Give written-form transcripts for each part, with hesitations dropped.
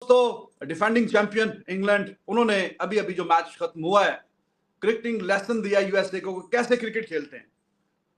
दोस्तों, defending champion England, उन्होंने अभी अभी जो मैच खत्म हुआ है, क्रिकेटिंग लेसन दिया यूएसए को कैसे क्रिकेट खेलते हैं।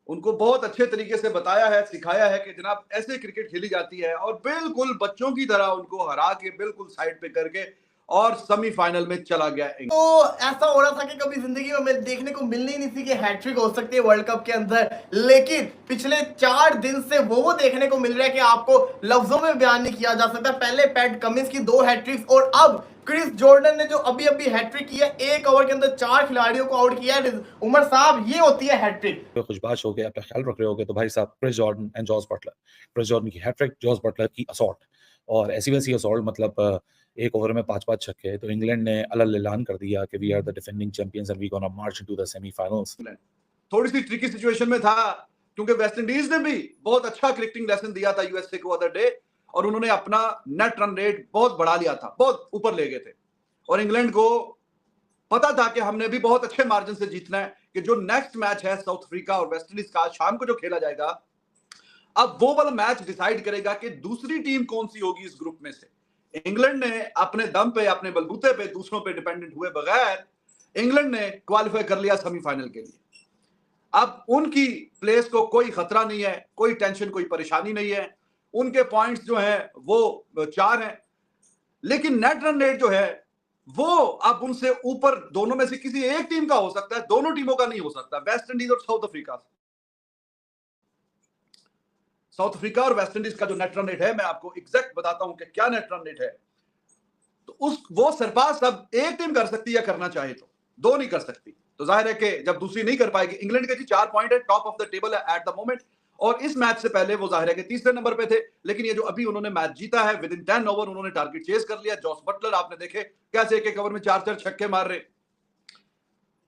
उनको बहुत अच्छे तरीके से बताया है, सिखाया है कि जनाब ऐसे क्रिकेट खेली जाती है, और बिल्कुल बच्चों की तरह उनको हरा के बिल्कुल साइड पे करके और सेमीफाइनल में चला गया। तो ऐसा हो रहा था कि कभी जिंदगी में देखने को मिलनी ही नहीं थी कि हैट्रिक हो सकती है वर्ल्ड कप के अंदर, लेकिन पिछले 4 दिन से वो देखने को मिल रहा है कि आपको लफ्जों में बयान नहीं किया जा सकता। पहले पैट कमिंस की 2 हैट्रिक्स और अब क्रिस जॉर्डन ने जो अभी अभी हैट्रिक किया, 1 ओवर के अंदर 4 खिलाड़ियों को आउट किया है। उमर साहब, ये होती है हैट्रिक। तो खुशबाश हो गए, अपना ख्याल रख रहे होगे तो भाई साहब, Chris Jordan and Jos Buttler. Chris Jordan की हैट्रिक, जॉस बटलर की असॉल्ट, और ऐसी वैसी असॉल्ट, मतलब 1 ओवर में 5-5 छक्के। तो इंग्लैंड ने अलग ऐलान कर दिया कि we are the defending champions and we gonna march into the semifinals. थोड़ी सी ट्रिकी सिचुएशन में था, क्योंकि वेस्ट इंडीज ने भी बहुत अच्छा क्रिकेटिंग लेसन दिया था यूएसए को अदर डे, और उन्होंने अपना नेट रन रेट बहुत बढ़ा लिया था, बहुत ऊपर ले गए थे, और इंग्लैंड को पता था कि हमने भी बहुत अच्छे मार्जिन से जीतना है, कि जो नेक्स्ट मैच है साउथ अफ्रीका और वेस्ट इंडीज का शाम को जो खेला जाएगा, अब वो वाला मैच डिसाइड करेगा कि दूसरी टीम कौन सी होगी इस ग्रुप में से। इंग्लैंड ने अपने दम पे, अपने बलबूते पे, दूसरों पे डिपेंडेंट हुए बगैर इंग्लैंड ने क्वालिफाई कर लिया सेमीफाइनल के लिए। अब उनकी प्लेस को कोई खतरा नहीं है, कोई टेंशन, कोई परेशानी नहीं है। उनके पॉइंट्स जो हैं वो 4 हैं, लेकिन नेट रन रेट जो है वो अब उनसे ऊपर दोनों में से किसी एक टीम का हो सकता है, दोनों टीमों का नहीं हो सकता। वेस्ट इंडीज और साउथ अफ्रीका, साउथ अफ्रीका और वेस्ट इंडीज का जो नेट रन रेट है, मैं आपको एग्जैक्ट बताता हूं कि क्या नेट रन रेट है। तो वो सरपास अब एक टीम कर सकती है, करना चाहे तो 2 नहीं कर सकती। तो जाहिर है कि जब दूसरी नहीं कर पाएगी, इंग्लैंड के जी 4 पॉइंट है, टॉप ऑफ द टेबल है एट द मोमेंट, और इस मैच से पहले वो जाहिर है कि तीसरे नंबर पे थे, लेकिन ये जो अभी उन्होंने मैच जीता है, विद इन 10 ओवर उन्होंने टारगेट चेज कर लिया। जॉस बटलर आपने देखे कैसे एक ओवर में 4-4 छक्के मार रहे।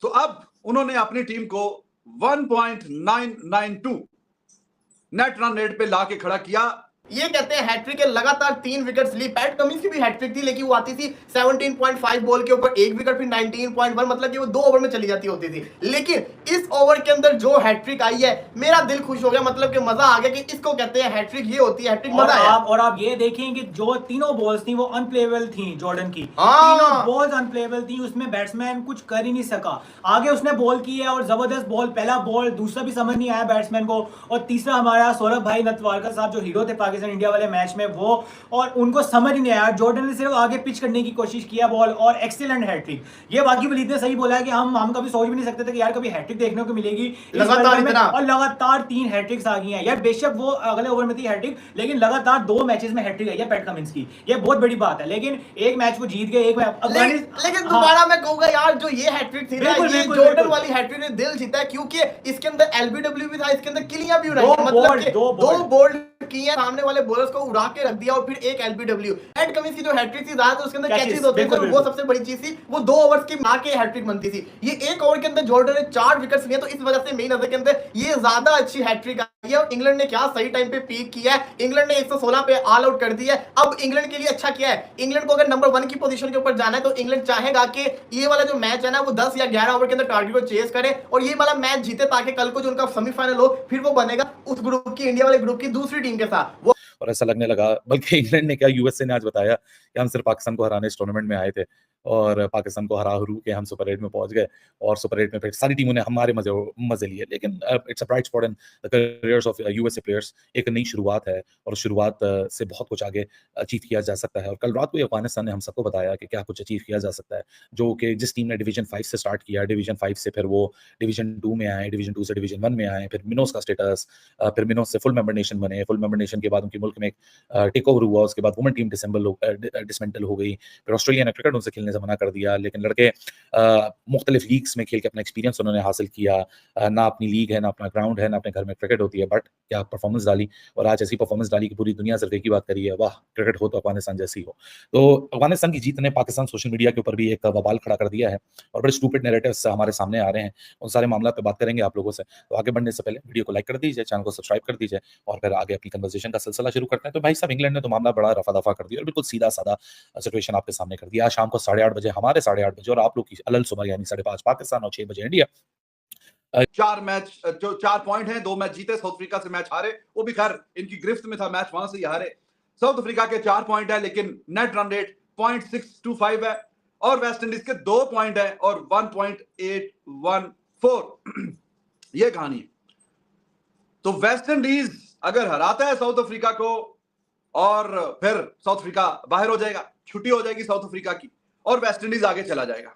तो अब उन्होंने अपनी टीम को 1.992 नेट रन रेट पे लाके खड़ा किया। ये कहते हैं हैट्रिक के लगातार 3 विकेट्स ली। पैट कमिंस की भी हैट्रिक थी, लेकिन वो आती थी 17.5 बॉल के ऊपर 1 विकेट, फिर 19.1, मतलब कि वो 2 ओवर में चली जाती होती थी। लेकिन इस ओवर के अंदर जो हैट्रिक आई है, मेरा दिल खुश हो गया, मतलब कि मजा आ गया कि इसको कहते हैं हैट्रिक, ये होती है हैट्रिक। मजा आया। और आप ये देखें कि जो तीनों बॉल्स थी वो अनप्लेएबल थी जॉर्डन की, तीनों बॉल्स अनप्लेएबल थी, उसमें बैट्समैन कुछ कर ही नहीं सका। आगे उसने बॉल की है और जबरदस्त बॉल, पहला बॉल, दूसरा भी समझ नहीं आया बैट्समैन को, और तीसरा हमारा सौरभ भाई नतवारकर साहब जो हीरो थे पाकिस्तान इंडिया वाले मैच में, वो, और उनको समझ नहीं आया। जॉर्डन ने सिर्फ आगे पिच करने की कोशिश किया बॉल, और एक्सीलेंट हैट्रिक। ये वाकई वलीद ने सही बोला है कि हम कभी सोच भी नहीं सकते थे कि यार कभी हैट्रिक देखने को मिलेगी लगातार इतना, और लगातार 3 हैट्रिक्स आ गई हैं यार। बेशक वो अगले ओवर में थी हैट्रिक, लेकिन लगातार 2 मैचेस में हैट्रिक आई है पैट कमिंस की, ये बहुत बड़ी बात है। लेकिन एक मैच वो जीत गए, एक लेकिन दोबारा मैं कहूंगा यार, जो ये हैट्रिक थी ना, ये जॉर्डन वाली हैट्रिक ने दिल जीता है, क्योंकि इसके अंदर एलबीडब्ल्यू भी था, इसके अंदर किलियां भी उड़ाई, मतलब कि 2 बोल्ड की है, सामने वाले बॉलर्स को उड़ा के रख दिया, और फिर एक एलबीडब्ल्यू। पैट कमिंस की जो हैट्रिक थी, ज्यादातर उसके अंदर कैचेस होते थे, वो सबसे बड़ी चीज थी। वो 2 ओवर्स की मार के हैट्रिक बनती थी। ये 1 ओवर के अंदर जॉर्डन ने 4 विकेट्स लिए, तो इस वजह से मेरी नजर के अंदर ये ज्यादा अच्छी हैट्रिक आई है। और इंग्लैंड ने क्या सही टाइम पे पीक किया है, इंग्लैंड ने 116 पे ऑल आउट कर दिया है। अब इंग्लैंड के लिए अच्छा किया है, इंग्लैंड को अगर नंबर 1 की पोजीशन के ऊपर जाना है, तो इंग्लैंड चाहेगा कि ये वाला जो मैच है ना, वो 10 या 11 ओवर के अंदर टारगेट को चेस करे और ये वाला मैच जीते, ताकि कल को जो उनका सेमीफाइनल हो, फिर वो बनेगा उस ग्रुप की, इंडिया वाले ग्रुप की दूसरी टीम के साथ। और ऐसा लगने लगा, बल्कि इंग्लैंड ने क्या, यूएसए ने आज बताया कि हम सिर्फ पाकिस्तान को हराने इस टूर्नामेंट में आए थे, और पाकिस्तान को हरा हरू के हम सुपर 8 में पहुंच गए, और सुपर 8 में फिर सारी टीमों ने हमारे मजे लिए। लेकिन it's a bright spot in the careers of USA players. एक नई शुरुआत है, और शुरुआत से बहुत कुछ आगे अचीव किया जा सकता है। और कल रात को अफगानिस्तान ने हम सबको बताया कि क्या कुछ अचीव किया जा सकता है, जो कि जिस टीम ने डिवीजन 5 से स्टार्ट किया, डिवीजन 5 से फिर वो डिवीजन 2 में आए, डिवीजन 2 से डिवीजन 1 में आए, फिर मिनोस का स्टेटस, फिर मिनोस से फुल मेंबर नेशन बने, फुल मेंबर नेशन के बाद उनके मुल्क में एक टेक ओवर हुआ, उसके बाद वुमेन टीम डिसमेंटल हो गई, फिर ऑस्ट्रेलिया ने क्रिकेट उनसे खेलने से मना कर दिया। लेकिन लड़के मुख्तलिफ लीग्स में खेल के अपना एक्सपीरियंस उन्होंने हासिल किया। ना अपनी लीग है, ना अपना ग्राउंड है, ना अपने घर में क्रिकेट होती है, बट क्या परफॉर्मेंस डाली, और आज ऐसी परफॉर्मेंस डाली कि पूरी दुनिया सिर्फ एक ही बात करी है, वाह क्रिकेट हो तो अफगानिस्तान जैसी हो। तो अफगानिस्तान की जीत ने पाकिस्तान सोशल मीडिया के ऊपर भी एक बवाल खड़ा कर दिया है, और बड़े स्टूपिड नैरेटिव्स हमारे सामने आ रहे हैं। उन सारे मामला पे बात करेंगे आप लोगों से। तो आगे बढ़ने से पहले वीडियो को लाइक कर दीजिए, चैनल को सब्सक्राइब कर दीजिए, और फिर आगे अपनी कन्वर्सेशन का सिलसिला शुरू करते हैं। तो भाई साहब, इंग्लैंड ने तो मामला बड़ा रफा दफा कर दिया, और बिल्कुल सीधा साधा सिचुएशन आपके सामने कर दिया। आज शाम को 8:30 बजे, हमारे 8:30 बजे, और आप लोग की अलल सुबह यानी 5:30 पाकिस्तान और 6 बजे इंडिया। 4 मैच, जो 4 पॉइंट हैं, 2 मैच जीते, साउथ अफ्रीका से मैच हारे, वो भी खैर इनकी गिरफ्त में था मैच, वहां से ही हारे। साउथ अफ्रीका के 4 पॉइंट है, लेकिन नेट रन रेट 0.625 है और वेस्ट इंडीज के 2 पॉइंट है और 1.814 ये कहानी है। तो वेस्ट इंडीज अगर हराता है साउथ अफ्रीका को और फिर साउथ अफ्रीका बाहर हो जाएगा, छुट्टी हो जाएगी साउथ अफ्रीका की और वेस्ट इंडीज आगे चला जाएगा।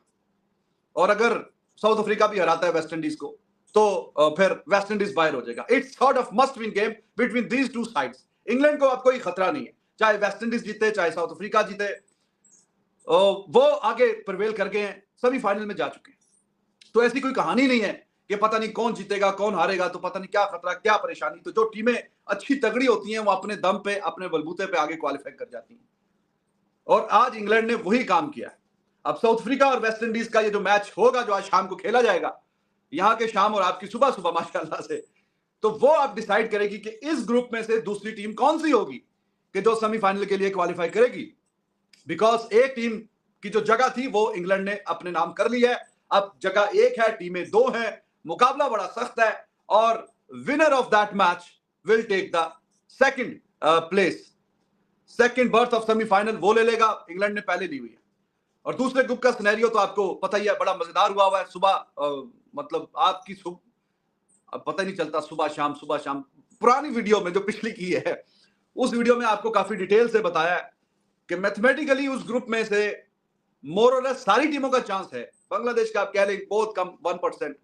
और अगर साउथ अफ्रीका भी हराता है वेस्ट इंडीज को तो फिर वेस्ट इंडीज बाहर हो जाएगा। It's sort of must win game between these two sides. England को अब कोई खतरा नहीं है, चाहे वेस्ट इंडीज जीते चाहे साउथ अफ्रीका जीते, वो आगे प्रिवेल कर गए हैं, सभी फाइनल में जा चुके हैं। तो ऐसी कोई कहानी नहीं है कि पता नहीं कौन जीतेगा कौन हारेगा, तो पता नहीं क्या खतरा क्या परेशानी। तो जो टीमें अच्छी तगड़ी होती हैं वो अपने दम पे अपने बलबूते पे आगे क्वालिफाई कर जाती हैं और आज इंग्लैंड ने वही काम किया है। अब साउथ अफ्रीका और वेस्ट इंडीज का ये जो मैच होगा, जो आज शाम को खेला जाएगा, यहाँ के शाम और आपकी सुबह सुबह माशाल्लाह से, तो वो आप डिसाइड करेगी कि इस ग्रुप में से दूसरी टीम कौन सी होगी कि जो सेमीफाइनल के लिए क्वालिफाई करेगी। बिकॉज एक टीम की जो जगह थी वो इंग्लैंड ने अपने नाम कर ली है, अब जगह 1 है, टीमें 2 हैं, मुकाबला बड़ा सख्त है और winner of that match will take the second place, second berth of semifinal वो ले लेगा। इंग्लैंड ने पहले ली हुई है। और दूसरे ग्रुप का सिनेरियो तो आपको पता ही है, बड़ा मजेदार हुआ है। सुबह मतलब आपकी अब पता ही नहीं चलता, सुबह शाम। पुरानी वीडियो में जो पिछली की है उस वीडियो में आपको काफी डिटेल से बताया है कि मैथमेटिकली उस ग्रुप में से मोर और लेस सारी टीमों का चांस है। बांग्लादेश का आप कह लें बहुत कम 1%,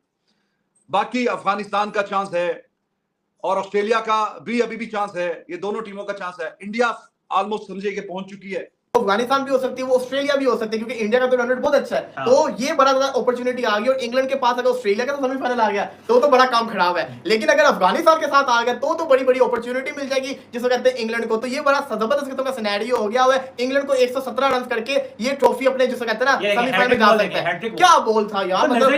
बाकी अफगानिस्तान का चांस है और ऑस्ट्रेलिया का भी अभी भी चांस है। ये दोनों टीमों का चांस है। इंडिया ऑलमोस्ट समझिए कि पहुंच चुकी है, अफगानिस्तान भी हो सकती है, वो ऑस्ट्रेलिया भी हो सकती है, क्योंकि इंडिया का तो रन रेट बहुत अच्छा है। हाँ। तो ये बड़ा अपॉर्चुनिटी आ गई और इंग्लैंड के पास अगर ऑस्ट्रेलिया का तो सेमीफाइनल आ गया तो बड़ा काम खराब है। लेकिन अगर अफगानिस्तान के साथ आ गया तो बड़ी बड़ी अपॉर्चुनिटी मिल जाएगी जिसको कहते हैं इंग्लैंड को। तो ये बड़ा जबरदस्त किस्म का सिनेरियो हो गया है। इंग्लैंड को 117 रन करके ये ट्रॉफी अपने जिसको कहते हैं ना सेमीफाइनल में जा सकते हैं। क्या बोल था यार, मतलब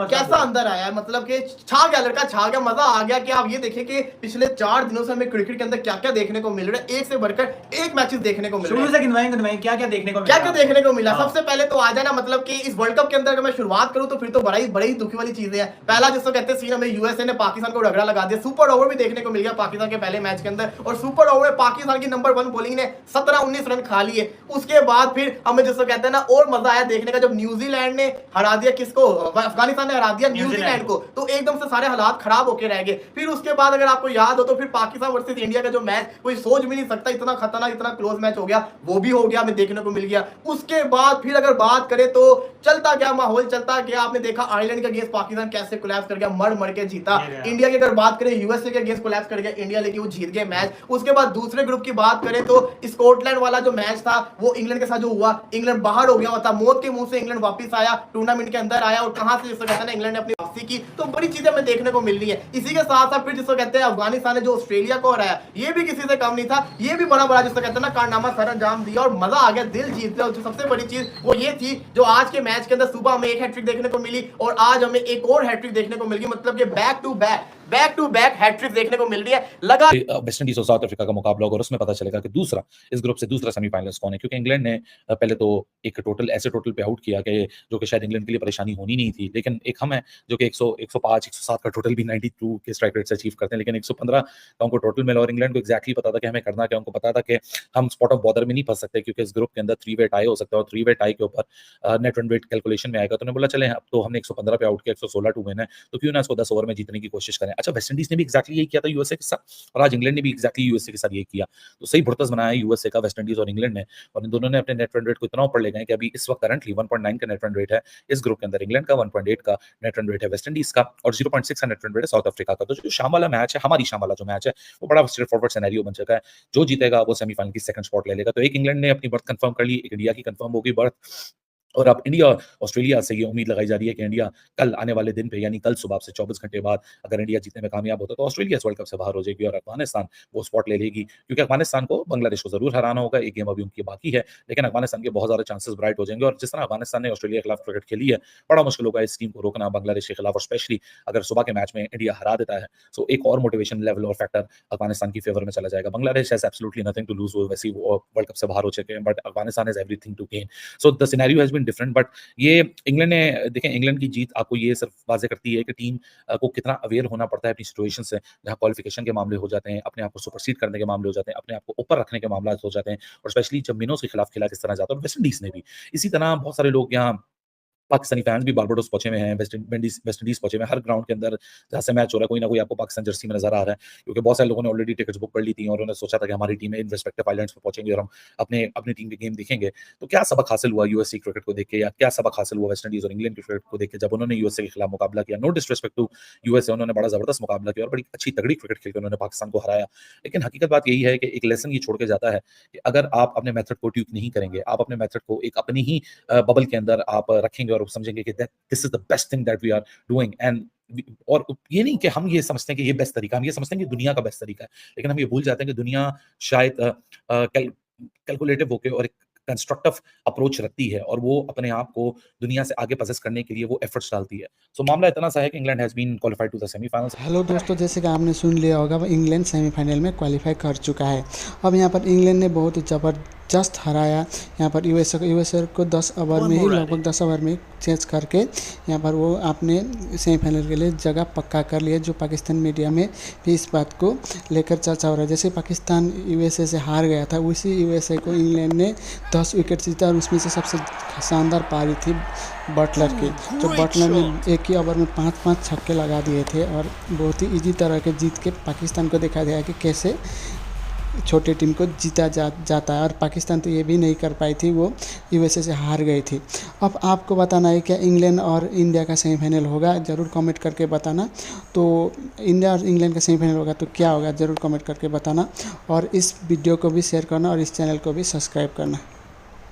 कैसा अंदर आया, मतलब कि छा गया लड़का, छा गया, मजा आ गया। कि आप ये देखिए कि पिछले 4 दिनों से हमें क्रिकेट के अंदर क्या क्या देखने को मिल रहा है, एक से बढ़कर एक मैचेस देखने को मिल रहे हैं। क्या क्या देखने को मिला। सबसे पहले तो आ जाना, मतलब कि इस वर्ल्ड कप के अंदर अगर मैं शुरुआत करूं तो फिर तो बड़ी दुखी वाली चीजें हैं। पहला जिसको कहते हैं सीन, हमें यूएसए ने पाकिस्तान को रगड़ा लगा दिया। सुपर ओवर भी देखने को मिल गया पाकिस्तान के पहले मैच के अंदर, और सुपर ओवर में पाकिस्तान की नंबर 1 बॉलिंग ने 17-19 रन खा लिए। उसके बाद फिर हमें जिसको कहते हैं ना और मजा आया देखने का, जब न्यूजीलैंड ने हरा दिया किसको, अफगानिस्तान ने हरा दिया न्यूजीलैंड को, तो एकदम से सारे हालात खराब होकर रह गए। फिर उसके बाद अगर आपको याद हो तो फिर पाकिस्तान वर्सेस इंडिया का जो मैच कोई सोच भी नहीं सकता इतना खतरनाक इतना क्लोज मैच हो गया, वो भी हो गया, हमें देखने को मिल गया। उसके बाद फिर अगर बात करें तो चलता क्या माहौल चलता गया। आपने देखा आयरलैंड के अगेंस्ट पाकिस्तान कैसे कोलैप्स कर गया, मर के जीता। इंडिया की अगर बात करें यूएसए के अगेंस्ट कोलैप्स कर गया इंडिया, लेकिन वो जीत गए मैच। उसके बाद दूसरे ग्रुप की बात करें तो स्कॉटलैंड वाला जो मैच था वो इंग्लैंड के साथ जो हुआ, इंग्लैंड बाहर हो गया था, मौत के मुंह से इंग्लैंड वापस आया, टूर्नामेंट के अंदर आया, और कहां से जिसको कहते हैं इंग्लैंड ने अपनी वापसी की। तो बड़ी चीजें हमें देखने को मिल रही है। इसी के साथ साथ फिर जिसको कहते हैं अफगानिस्तान ने जो ऑस्ट्रेलिया को हराया, ये भी किसी से कम नहीं था। ये भी बड़ा जिसको कहते हैं ना कारनामा सर अंजाम दिया और मजा आ गया, दिल जीत लिया। सबसे बड़ी चीज वो ये थी जो आज के मैच के अंदर सुबह हमें एक हैट्रिक देखने को मिली और आज हमें एक और हैट्रिक देखने को मिल गई, मतलब कि बैक टू बैक हैट्रिक देखने को मिल रही है। लगा वेस्ट इंडीज और साउथ अफ्रीका का मुकाबला होगा और उसमें पता चलेगा कि दूसरा इस ग्रुप से दूसरा सेमीफाइनलिस्ट कौन है। क्योंकि इंग्लैंड ने पहले तो एक ऐसे टोटल पे आउट किया कि जो कि शायद इंग्लैंड के लिए परेशानी होनी नहीं थी, लेकिन एक हम है जो कि 100 105 107 का टोटल भी 92 के स्ट्राइक रेट से अचीव करते हैं, लेकिन 115 का उनको टोटल मिला। और इंग्लैंड को एक्जैक्टली पता था कि हमें करना क्या, उनको पता था कि हम स्पॉट ऑफ बॉर्डर में नहीं फंस सकते क्योंकि इस ग्रुप के अंदर 3 वे टाई हो सकता है और 3 वे टाई के ऊपर नेट रन रेट कैलकुलेशन में आएगा। तो उन्होंने बोला चले अब तो हमने 115 पे आउट किया, 116 टू विन है, तो क्यों ना इसको 10 ओवर में जीतने की कोशिश करें। अच्छा, वेस्ट इंडीज ने भी एक्जैक्टली यही किया था यूएसए के साथ, और आज इंग्लैंड ने भी एक्जैक्टली यूएसए के साथ यही किया। तो सही भुड़तस बनाया यूएसए का, वेस्ट इंडीज और इंग्लैंड ने, और इन दोनों ने अपने नेट रन रेट को इतना ऊपर ले गए कि अभी इस वक्त करंटली 1.9 का नेट रन रेट है इस ग्रुप के अंदर इंग्लैंड का, 1.8 का नेट रन रेट है वेस्ट इंडीज का, और 0.6 का नेट रन रेट है साउथ अफ्रीका का। तो जो शाम वाला मैच है, हमारी शाम वाला जो मैच है, वो बड़ा स्ट्रेट फॉरवर्ड सिनेरियो बन चुका है। जो जीतेगा वो सेमीफाइनल की सेकंड स्पॉट ले लेगा। तो एक इंग्लैंड ने अपनी बर्थ कंफर्म कर ली, एक इंडिया की कंफर्म होगी बर्थ, और अब इंडिया ऑस्ट्रेलिया से ये उम्मीद लगाई जा रही है कि इंडिया कल आने वाले दिन पे यानी कल सुबह से 24 घंटे बाद अगर इंडिया जीतने में कामयाब होता तो ऑस्ट्रेलिया इस वर्ल्ड कप से बाहर हो जाएगी और अफगानिस्तान वो स्पॉट ले लेगी। क्योंकि अफगानिस्तान को बांग्लादेश को जरूर हराना होगा, एक गेम अभी उनकी बाकी है, लेकिन अफगानिस्तान के बहुत सारे चांसेस ब्राइट हो जाएंगे। और जिस तरह अफगानिस्तान ने ऑस्ट्रेलिया के खिलाफ क्रिकेट खेली है, बड़ा मुश्किल होगा इस टीम को रोकना बांग्लादेश के खिलाफ, और स्पेशली अगर सुबह के मैच में इंडिया हरा देता है तो एक और मोटिवेशन लेवल और फैक्टर अफगानिस्तान की फेवर में चला जाएगा। Bangladesh has absolutely nothing to lose, वो वैसे वर्ल्ड कप से बाहर हो चुके हैं, but Afghanistan has everything to gain. So the scenario has been been different, but ये इंग्लैंड ने देखें, इंग्लैंड की जीत आपको ये सिर्फ वाज़ेह करती है कि टीम को कितना अवेयर होना पड़ता है अपनी सिचुएशन से, जहाँ क्वालिफिकेशन के मामले हो जाते हैं, अपने आप को सुपरसीड करने के मामले हो जाते हैं, अपने आप को ऊपर रखने के मामला हो जाते हैं, और स्पेशली जब मिनोज के खिलाफ खेला किस तरह जाता है, और वेस्ट इंडीज़ ने भी। इसी तरह बहुत सारे लोग यहाँ पाकिस्तानी फैन्स भी बारबाडोस पहुंचे हुए हैं, वेस्ट इंडीज पहुंचे हुए हैं। हर ग्राउंड के अंदर जहाँ से मैच हो रहा है, कोई ना कोई आपको पाकिस्तान जर्सी में नजर आ रहा है, क्योंकि बहुत सारे लोगों ने ऑलरेडी टिकट्स बुक कर ली थी और उन्होंने सोचा था कि हमारी टीम इन रिस्पेक्टिव आइलैंड्स पे पहुंचेंगे और हम अपनी टीम के गेम देखेंगे। तो क्या सबक हासिल हुआ यूएसए क्रिकेट को देख के, या क्या सबक हासिल हुआ वेस्ट इंडीज और इंग्लैंड क्रिकेट को देख के जब उन्होंने यूएसए के खिलाफ मुकाबला किया? नो डिसरिस्पेक्ट टू यूएसए, उन्होंने बड़ा जबरदस्त मुकाबला किया और बड़ी अच्छी तगड़ी क्रिकेट खेल के उन्होंने पाकिस्तान को हराया। लेकिन हकीकत बात यही है कि एक लेसन ये छोड़ के जाता है कि अगर आप अपने मेथड को ट्यूक नहीं करेंगे, आप अपने मेथड को एक अपनी ही बबल के अंदर आप रखेंगे और समझेंगे कि this is the best thing that we are doing, and और ये नहीं कि हम ये समझते हैं कि ये बेस्ट तरीका, हम ये समझते हैं कि दुनिया का बेस्ट तरीका है, लेकिन हम ये भूल जाते हैं कि दुनिया शायद कैलकुलेटिव होकर और एक कंस्ट्रक्टिव अप्रोच रखती है और वो अपने आप को दुनिया से आगे पोजेस करने के लिए वो एफर्ट्स डालती है। सो मामला इतना सा है कि England has been qualified to the semifinals. Hello दोस्तों, जैसे कि आपने सुन लिया होगा, इंग्लैंड सेमीफाइनल में क्वालिफाई कर चुका है। अब यहाँ पर इंग्लैंड ने बहुत ज़बरदस्त हराया यहाँ पर यूएसए को 10 ओवर में ही, लगभग 10 ओवर में चेंज करके यहाँ पर वो अपने सेमीफाइनल के लिए जगह पक्का कर लिया। जो पाकिस्तान मीडिया में भी इस बात को लेकर चर्चा हो रहा है। जैसे पाकिस्तान यूएसए से हार गया था, उसी यूएसए को इंग्लैंड ने 10 विकेट जीता और उसमें से सबसे शानदार पारी थी बटलर की। जो बटलर ने एक ही ओवर में 5-5 छक्के लगा दिए थे और बहुत ही ईजी तरह के जीत के पाकिस्तान को दिखा दिया कि कैसे छोटे टीम को जीता जाता है। और पाकिस्तान तो ये भी नहीं कर पाई थी, वो यूएसए से हार गई थी। अब आपको बताना है क्या इंग्लैंड और इंडिया का सेमीफाइनल होगा, ज़रूर कमेंट करके बताना। तो इंडिया और इंग्लैंड का सेमीफाइनल होगा तो क्या होगा, ज़रूर कमेंट करके बताना और इस वीडियो को भी शेयर करना और इस चैनल को भी सब्सक्राइब करना।